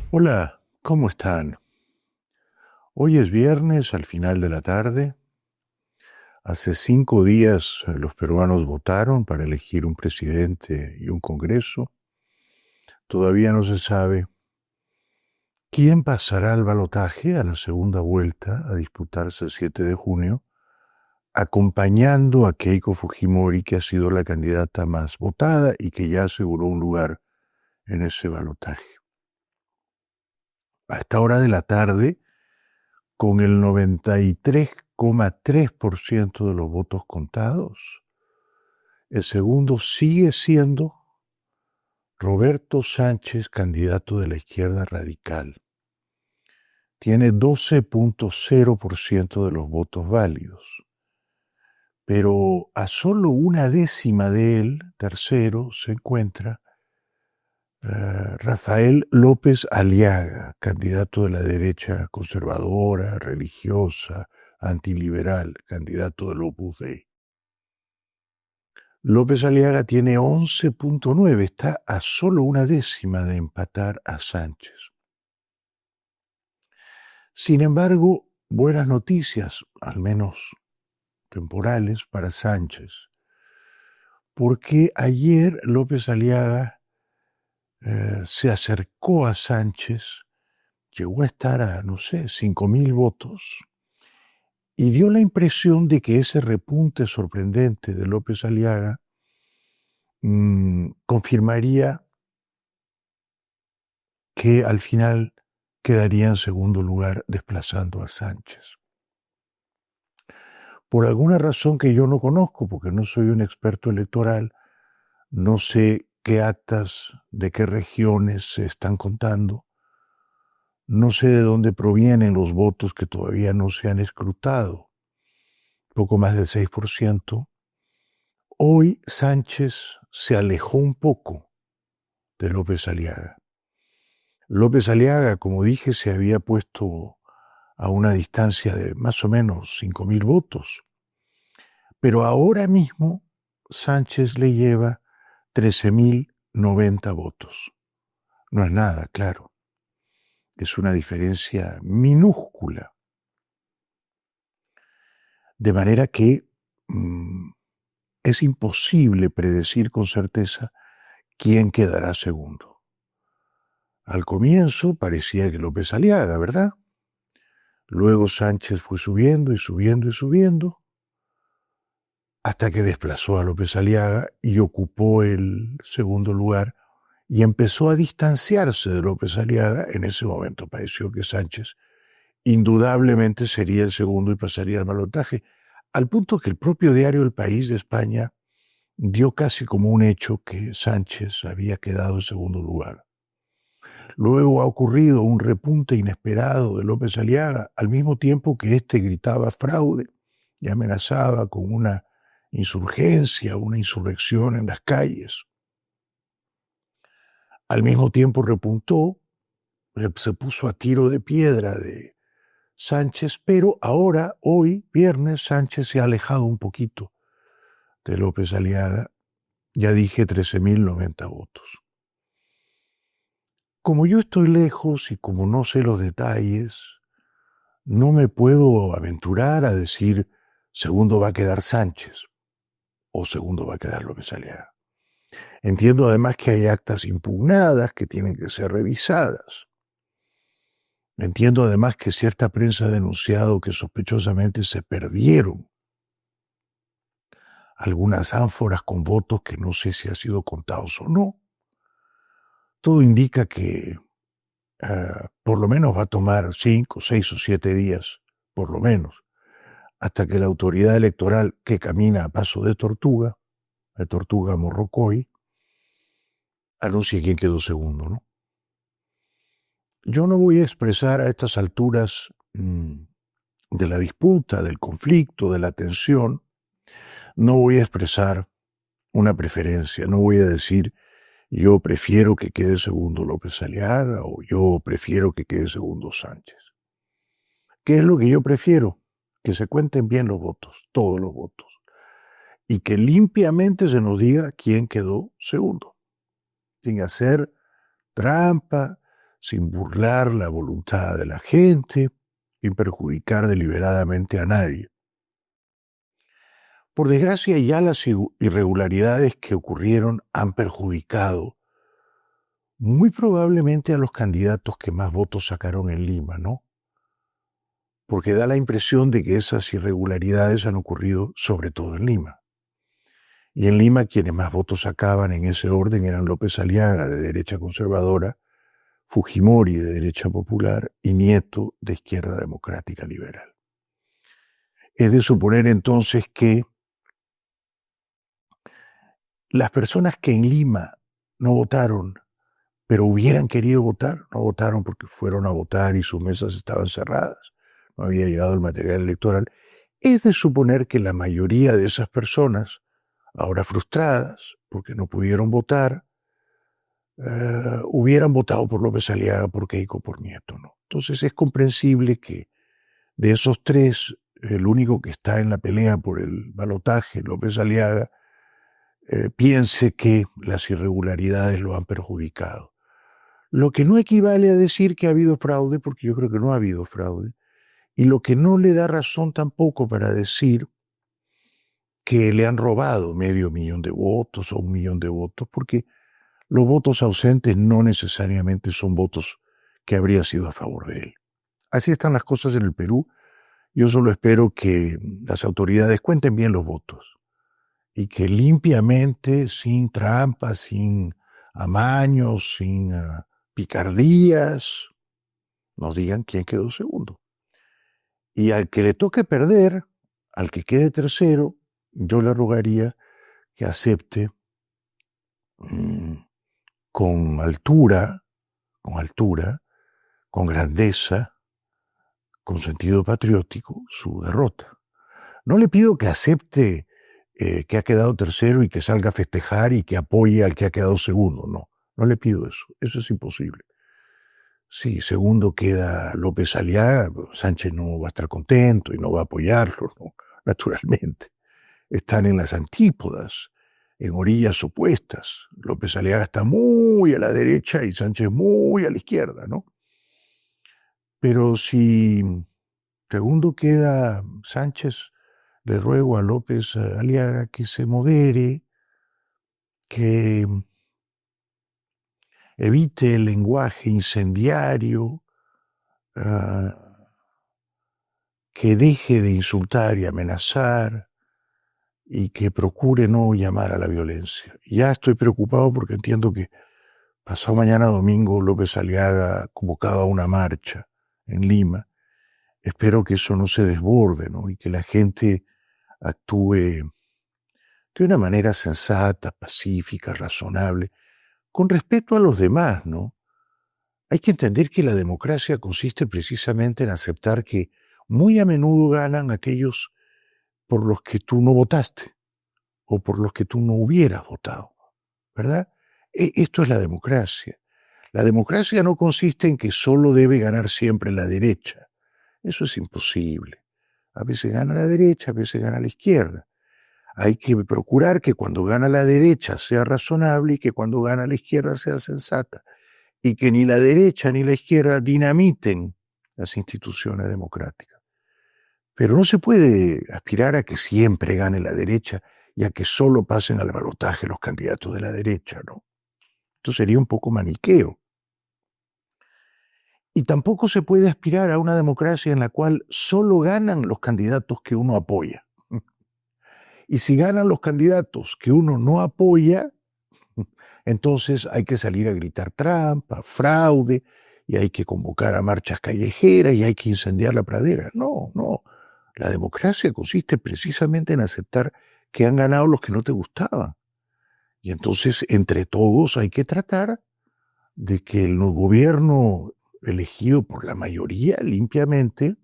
Hola, ¿cómo están? Hoy es viernes al final de la tarde. Hace 5 días los peruanos votaron para elegir un presidente y un congreso. Todavía no se sabe quién pasará al balotaje a la segunda vuelta a disputarse el 7 de junio, acompañando a Keiko Fujimori, que ha sido la candidata más votada y que ya aseguró un lugar en ese balotaje. A esta hora de la tarde, con el 93,3% de los votos contados, el segundo sigue siendo Roberto Sánchez, candidato de la izquierda radical. Tiene 12,0% de los votos válidos. Pero a solo una décima de él, tercero, se encuentra Rafael López Aliaga, candidato de la derecha conservadora, religiosa, antiliberal, candidato del Opus Dei. López Aliaga tiene 11,9, está a solo una décima de empatar a Sánchez. Sin embargo, buenas noticias, al menos temporales, para Sánchez, porque ayer López Aliaga se acercó a Sánchez, llegó a estar a, 5,000 votos, y dio la impresión de que ese repunte sorprendente de López Aliaga confirmaría que al final quedaría en segundo lugar desplazando a Sánchez. Por alguna razón que yo no conozco, porque no soy un experto electoral, no sé qué actas de qué regiones se están contando, no sé de dónde provienen los votos que todavía no se han escrutado, poco más del 6%. Hoy Sánchez se alejó un poco de López Aliaga. López Aliaga, como dije, se había puesto a una distancia de más o menos 5,000 votos. Pero ahora mismo Sánchez le lleva 13,090 votos. No es nada, claro. Es una diferencia minúscula. De manera que es imposible predecir con certeza quién quedará segundo. Al comienzo parecía que López Aliaga, ¿verdad? Luego Sánchez fue subiendo y subiendo y subiendo, hasta que desplazó a López Aliaga y ocupó el segundo lugar y empezó a distanciarse de López Aliaga. En ese momento pareció que Sánchez indudablemente sería el segundo y pasaría al balotaje, al punto que el propio diario El País de España dio casi como un hecho que Sánchez había quedado en segundo lugar. Luego ha ocurrido un repunte inesperado de López Aliaga, al mismo tiempo que éste gritaba fraude y amenazaba con una insurgencia, una insurrección en las calles. Al mismo tiempo repuntó, se puso a tiro de piedra de Sánchez, pero ahora, hoy, viernes, Sánchez se ha alejado un poquito de López Aliaga. Ya dije 13,090 votos. Como yo estoy lejos y como no sé los detalles, no me puedo aventurar a decir segundo va a quedar Sánchez o segundo va a quedar López Aliaga. Entiendo además que hay actas impugnadas que tienen que ser revisadas. Entiendo además que cierta prensa ha denunciado que sospechosamente se perdieron algunas ánforas con votos que no sé si han sido contados o no. Todo indica que por lo menos va a tomar 5, 6 o 7 días, por lo menos, hasta que la autoridad electoral, que camina a paso de tortuga Morrocoy, anuncie quién quedó segundo, ¿no? Yo no voy a expresar a estas alturas de la disputa, del conflicto, de la tensión, no voy a expresar una preferencia, no voy a decir yo prefiero que quede segundo López Aliaga o yo prefiero que quede segundo Sánchez. ¿Qué es lo que yo prefiero? Que se cuenten bien los votos, todos los votos, y que limpiamente se nos diga quién quedó segundo, sin hacer trampa, sin burlar la voluntad de la gente, sin perjudicar deliberadamente a nadie. Por desgracia, ya las irregularidades que ocurrieron han perjudicado muy probablemente a los candidatos que más votos sacaron en Lima, ¿no? Porque da la impresión de que esas irregularidades han ocurrido sobre todo en Lima. Y en Lima quienes más votos sacaban en ese orden eran López Aliaga, de derecha conservadora, Fujimori, de derecha popular, y Nieto, de izquierda democrática liberal. Es de suponer entonces que las personas que en Lima no votaron, pero hubieran querido votar, no votaron porque fueron a votar y sus mesas estaban cerradas, no había llegado el material electoral, es de suponer que la mayoría de esas personas, ahora frustradas porque no pudieron votar, hubieran votado por López Aliaga, por Keiko, por Nieto, ¿no? Entonces es comprensible que de esos tres, el único que está en la pelea por el balotaje, López Aliaga, piense que las irregularidades lo han perjudicado. Lo que no equivale a decir que ha habido fraude, porque yo creo que no ha habido fraude, y lo que no le da razón tampoco para decir que le han robado 500.000 de votos o 1.000.000 de votos, porque los votos ausentes no necesariamente son votos que habría sido a favor de él. Así están las cosas en el Perú. Yo solo espero que las autoridades cuenten bien los votos y que limpiamente, sin trampas, sin amaños, sin picardías, nos digan quién quedó segundo. Y al que le toque perder, al que quede tercero, yo le rogaría que acepte con altura, con grandeza, con sentido patriótico, su derrota. No le pido que acepte que ha quedado tercero y que salga a festejar y que apoye al que ha quedado segundo, no le pido eso es imposible. Si segundo queda López Aliaga, Sánchez no va a estar contento y no va a apoyarlo, ¿no? Naturalmente. Están en las antípodas, en orillas opuestas. López Aliaga está muy a la derecha y Sánchez muy a la izquierda, ¿no? Pero si segundo queda Sánchez, le ruego a López Aliaga que se modere, que evite el lenguaje incendiario, que deje de insultar y amenazar y que procure no llamar a la violencia. Ya estoy preocupado porque entiendo que pasado mañana domingo López Aliaga convocaba una marcha en Lima. Espero que eso no se desborde, ¿no? Y que la gente actúe de una manera sensata, pacífica, razonable, con respeto a los demás, ¿no? Hay que entender que la democracia consiste precisamente en aceptar que muy a menudo ganan aquellos por los que tú no votaste o por los que tú no hubieras votado, ¿verdad? Esto es la democracia. La democracia no consiste en que solo debe ganar siempre la derecha. Eso es imposible. A veces gana la derecha, a veces gana la izquierda. Hay que procurar que cuando gana la derecha sea razonable y que cuando gana la izquierda sea sensata. Y que ni la derecha ni la izquierda dinamiten las instituciones democráticas. Pero no se puede aspirar a que siempre gane la derecha y a que solo pasen al balotaje los candidatos de la derecha, ¿no? Esto sería un poco maniqueo. Y tampoco se puede aspirar a una democracia en la cual solo ganan los candidatos que uno apoya. Y si ganan los candidatos que uno no apoya, entonces hay que salir a gritar trampa, fraude, y hay que convocar a marchas callejeras y hay que incendiar la pradera. No. La democracia consiste precisamente en aceptar que han ganado los que no te gustaban. Y entonces, entre todos, hay que tratar de que el gobierno elegido por la mayoría limpiamente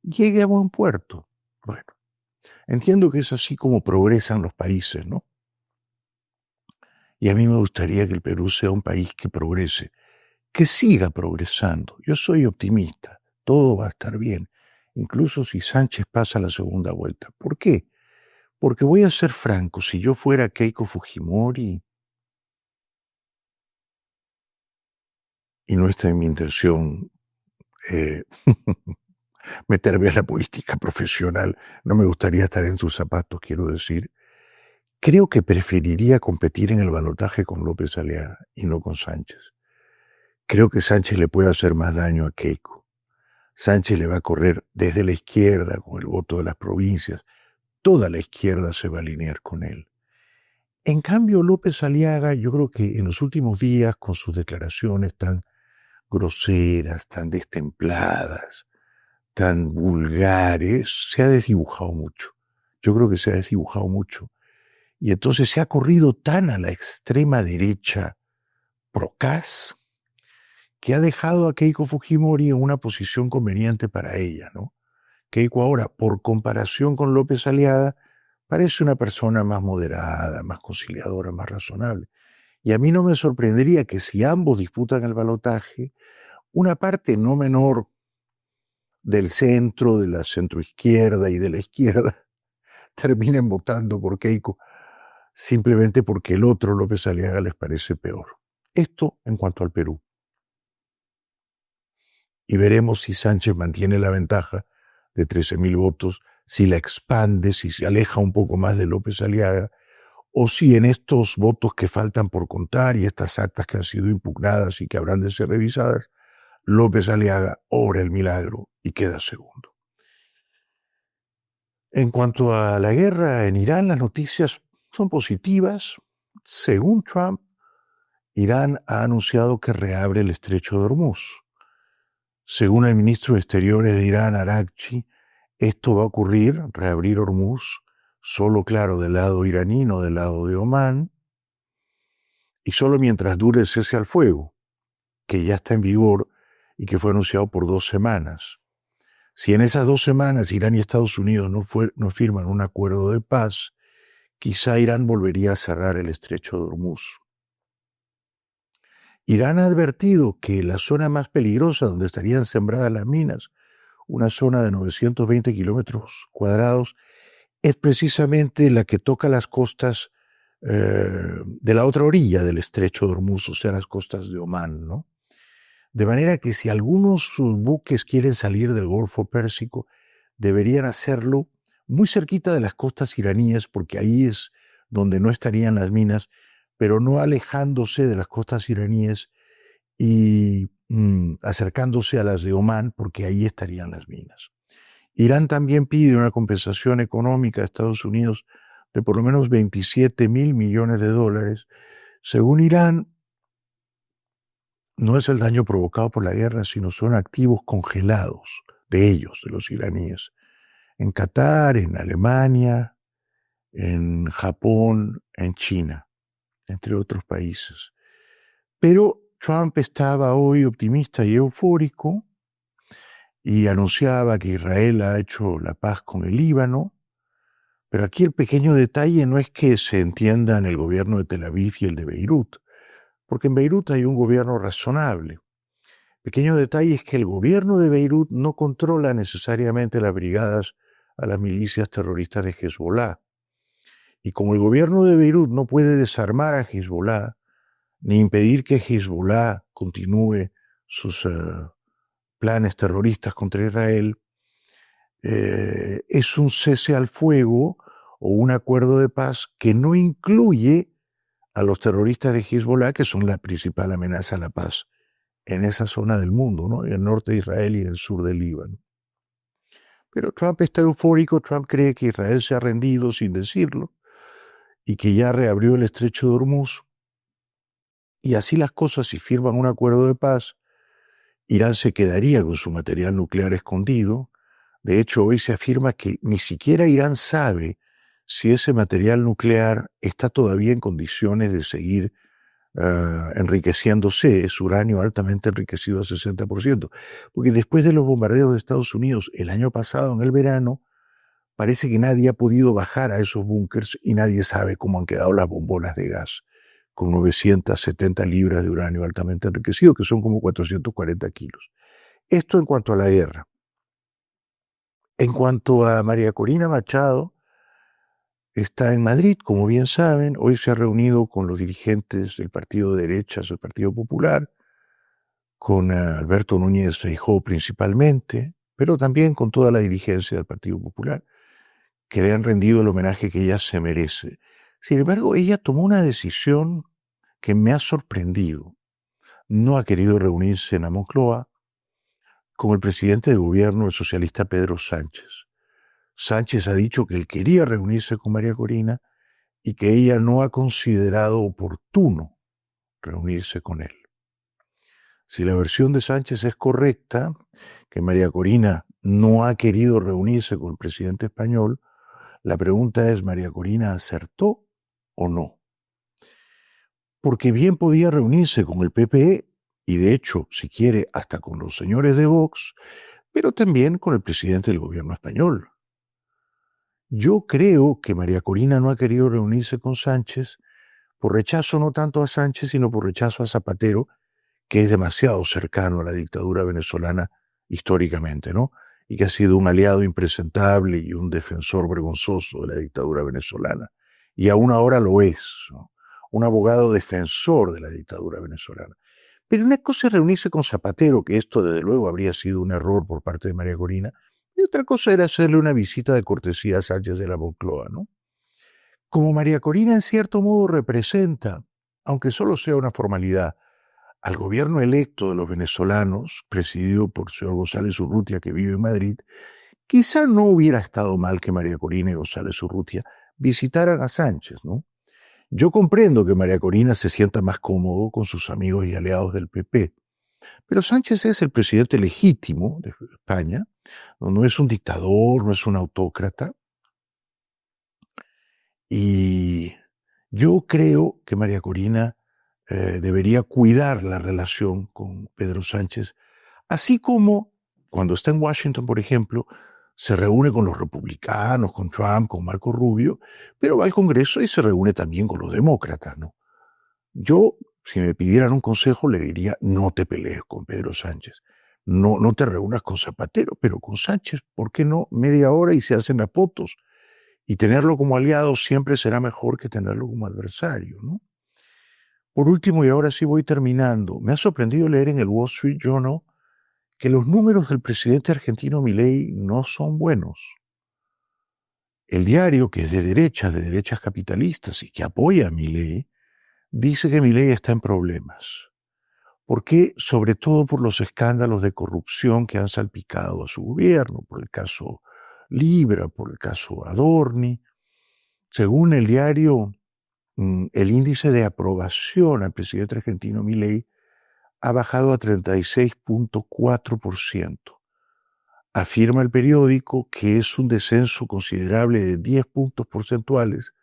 llegue a buen puerto. Bueno, entiendo que es así como progresan los países, ¿no? Y a mí me gustaría que el Perú sea un país que progrese, que siga progresando. Yo soy optimista, todo va a estar bien, incluso si Sánchez pasa la segunda vuelta. ¿Por qué? Porque voy a ser franco, si yo fuera Keiko Fujimori y no está en mi intención meterme a la política profesional, no me gustaría estar en sus zapatos, quiero decir. Creo que preferiría competir en el balotaje con López Aliaga y no con Sánchez. Creo que Sánchez le puede hacer más daño a Keiko. Sánchez le va a correr desde la izquierda con el voto de las provincias. Toda la izquierda se va a alinear con él. En cambio, López Aliaga, yo creo que en los últimos días, con sus declaraciones tan groseras, tan destempladas, tan vulgares, se ha desdibujado mucho. Yo creo que se ha desdibujado mucho. Y entonces se ha corrido tan a la extrema derecha procas que ha dejado a Keiko Fujimori en una posición conveniente para ella, ¿no? Keiko ahora, por comparación con López Aliaga, parece una persona más moderada, más conciliadora, más razonable. Y a mí no me sorprendería que si ambos disputan el balotaje, una parte no menor del centro, de la centroizquierda y de la izquierda, terminen votando por Keiko simplemente porque el otro, López Aliaga, les parece peor. Esto en cuanto al Perú. Y veremos si Sánchez mantiene la ventaja de 13.000 votos, si la expande, si se aleja un poco más de López Aliaga, o si en estos votos que faltan por contar y estas actas que han sido impugnadas y que habrán de ser revisadas, López Aliaga obra el milagro y queda segundo. En cuanto a la guerra en Irán, las noticias son positivas. Según Trump, Irán ha anunciado que reabre el estrecho de Hormuz. Según el ministro de Exteriores de Irán, Araghchi, esto va a ocurrir, reabrir Hormuz, solo claro del lado iraní, no del lado de Omán, y solo mientras dure el cese al fuego, que ya está en vigor y que fue anunciado por 2 semanas. Si en esas 2 semanas Irán y Estados Unidos no firman un acuerdo de paz, quizá Irán volvería a cerrar el estrecho de Hormuz. Irán ha advertido que la zona más peligrosa donde estarían sembradas las minas, una zona de 920 kilómetros cuadrados, es precisamente la que toca las costas de la otra orilla del estrecho de Hormuz, o sea, las costas de Omán, ¿no? De manera que si algunos buques quieren salir del Golfo Pérsico, deberían hacerlo muy cerquita de las costas iraníes, porque ahí es donde no estarían las minas, pero no alejándose de las costas iraníes y acercándose a las de Omán, porque ahí estarían las minas. Irán también pide una compensación económica a Estados Unidos de por lo menos $27.000 millones. Según Irán, no es el daño provocado por la guerra, sino son activos congelados de ellos, de los iraníes, en Qatar, en Alemania, en Japón, en China, entre otros países. Pero Trump estaba hoy optimista y eufórico y anunciaba que Israel ha hecho la paz con el Líbano, pero aquí el pequeño detalle no es que se entiendan el gobierno de Tel Aviv y el de Beirut, porque en Beirut hay un gobierno razonable. Pequeño detalle es que el gobierno de Beirut no controla necesariamente las brigadas a las milicias terroristas de Hezbollah. Y como el gobierno de Beirut no puede desarmar a Hezbollah, ni impedir que Hezbollah continúe sus planes terroristas contra Israel, es un cese al fuego o un acuerdo de paz que no incluye a los terroristas de Hezbollah, que son la principal amenaza a la paz en esa zona del mundo, ¿no? En el norte de Israel y en el sur del Líbano. Pero Trump está eufórico, Trump cree que Israel se ha rendido sin decirlo y que ya reabrió el estrecho de Hormuz. Y así las cosas, si firman un acuerdo de paz, Irán se quedaría con su material nuclear escondido. De hecho, hoy se afirma que ni siquiera Irán sabe si ese material nuclear está todavía en condiciones de seguir enriqueciéndose. Es uranio altamente enriquecido al 60%. Porque después de los bombardeos de Estados Unidos el año pasado, en el verano, parece que nadie ha podido bajar a esos búnkers y nadie sabe cómo han quedado las bombonas de gas con 970 libras de uranio altamente enriquecido, que son como 440 kilos. Esto en cuanto a la guerra. En cuanto a María Corina Machado, está en Madrid, como bien saben. Hoy se ha reunido con los dirigentes del partido de derechas, el Partido Popular, con Alberto Núñez Feijóo principalmente, pero también con toda la dirigencia del Partido Popular, que le han rendido el homenaje que ella se merece. Sin embargo, ella tomó una decisión que me ha sorprendido. No ha querido reunirse en la Moncloa con el presidente de gobierno, el socialista Pedro Sánchez. Sánchez ha dicho que él quería reunirse con María Corina y que ella no ha considerado oportuno reunirse con él. Si la versión de Sánchez es correcta, que María Corina no ha querido reunirse con el presidente español, la pregunta es, ¿María Corina acertó o no? Porque bien podía reunirse con el PPE y de hecho, si quiere, hasta con los señores de Vox, pero también con el presidente del gobierno español. Yo creo que María Corina no ha querido reunirse con Sánchez por rechazo no tanto a Sánchez, sino por rechazo a Zapatero, que es demasiado cercano a la dictadura venezolana históricamente, ¿no? Y que ha sido un aliado impresentable y un defensor vergonzoso de la dictadura venezolana. Y aún ahora lo es, ¿no? Un abogado defensor de la dictadura venezolana. Pero una cosa es reunirse con Zapatero, que esto desde luego habría sido un error por parte de María Corina, y otra cosa era hacerle una visita de cortesía a Sánchez de la Moncloa, ¿no? Como María Corina en cierto modo representa, aunque solo sea una formalidad, al gobierno electo de los venezolanos, presidido por el señor González Urrutia, que vive en Madrid, quizá no hubiera estado mal que María Corina y González Urrutia visitaran a Sánchez, ¿no? Yo comprendo que María Corina se sienta más cómodo con sus amigos y aliados del PP, pero Sánchez es el presidente legítimo de España, no es un dictador, no es un autócrata, y yo creo que María Corina debería cuidar la relación con Pedro Sánchez, así como cuando está en Washington, por ejemplo, se reúne con los republicanos, con Trump, con Marco Rubio, pero va al Congreso y se reúne también con los demócratas, ¿no? Yo, si me pidieran un consejo, le diría, no te pelees con Pedro Sánchez, no te reúnas con Zapatero, pero con Sánchez, ¿por qué no? Media hora y se hacen las fotos. Y tenerlo como aliado siempre será mejor que tenerlo como adversario, ¿no? Por último, y ahora sí voy terminando, me ha sorprendido leer en el Wall Street Journal que los números del presidente argentino Milei no son buenos. El diario, que es de derechas capitalistas y que apoya a Milei, dice que Milei está en problemas. ¿Por qué? Sobre todo por los escándalos de corrupción que han salpicado a su gobierno, por el caso Libra, por el caso Adorni. Según el diario, el índice de aprobación al presidente argentino Milei ha bajado a 36.4%. Afirma el periódico que es un descenso considerable de 10 puntos porcentuales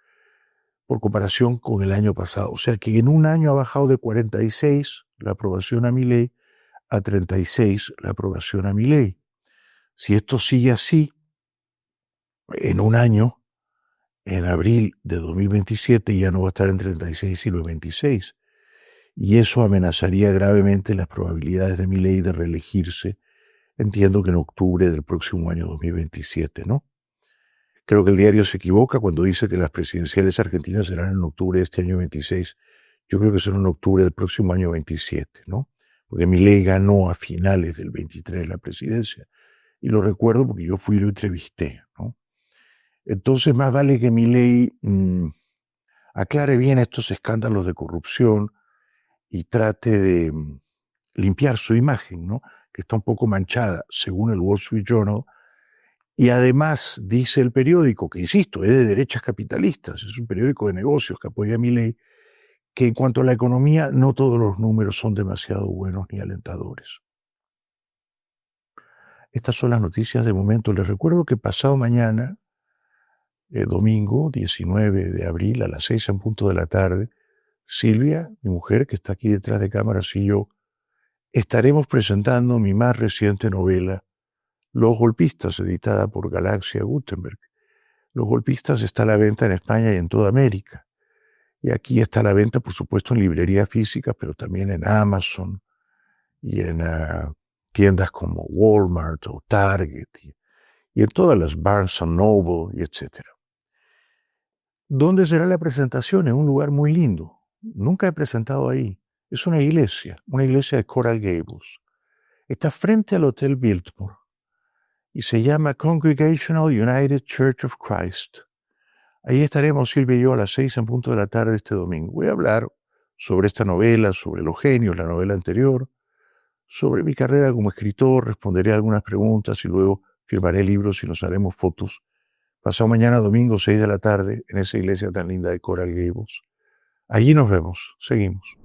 por comparación con el año pasado. O sea que en un año ha bajado de 46 la aprobación a Milei a 36 la aprobación a Milei. Si esto sigue así, en un año, en abril de 2027 ya no va a estar en 36 sino en 26. Y eso amenazaría gravemente las probabilidades de Milei de reelegirse, entiendo que en octubre del próximo año 2027, ¿no? Creo que el diario se equivoca cuando dice que las presidenciales argentinas serán en octubre de este año 26. Yo creo que serán en octubre del próximo año 27, ¿no? Porque Milei ganó a finales del 23 la presidencia. Y lo recuerdo porque yo fui y lo entrevisté, ¿no? Entonces, más vale que Milei aclare bien estos escándalos de corrupción y trate de limpiar su imagen, ¿no? Que está un poco manchada, según el Wall Street Journal. Y además dice el periódico, que insisto, es de derechas capitalistas, es un periódico de negocios que apoya a Milei, que en cuanto a la economía no todos los números son demasiado buenos ni alentadores. Estas son las noticias de momento. Les recuerdo que pasado mañana, domingo 19 de abril a las 6 en punto de la tarde, Silvia, mi mujer, que está aquí detrás de cámaras, y yo estaremos presentando mi más reciente novela, Los Golpistas, editada por Galaxia Gutenberg. Los Golpistas está a la venta en España y en toda América. Y aquí está a la venta, por supuesto, en librerías físicas, pero también en Amazon y en tiendas como Walmart o Target y en todas las Barnes Noble y etc. ¿Dónde será la presentación? En un lugar muy lindo. Nunca he presentado ahí. Es una iglesia de Coral Gables. Está frente al Hotel Biltmore y se llama Congregational United Church of Christ. Ahí estaremos Silvia y yo a las 6 en punto de la tarde este domingo. Voy a hablar sobre esta novela, sobre Los Genios, la novela anterior, sobre mi carrera como escritor, responderé algunas preguntas y luego firmaré libros y nos haremos fotos. Pasado mañana domingo 6 de la tarde en esa iglesia tan linda de Coral Gables. Allí nos vemos. Seguimos.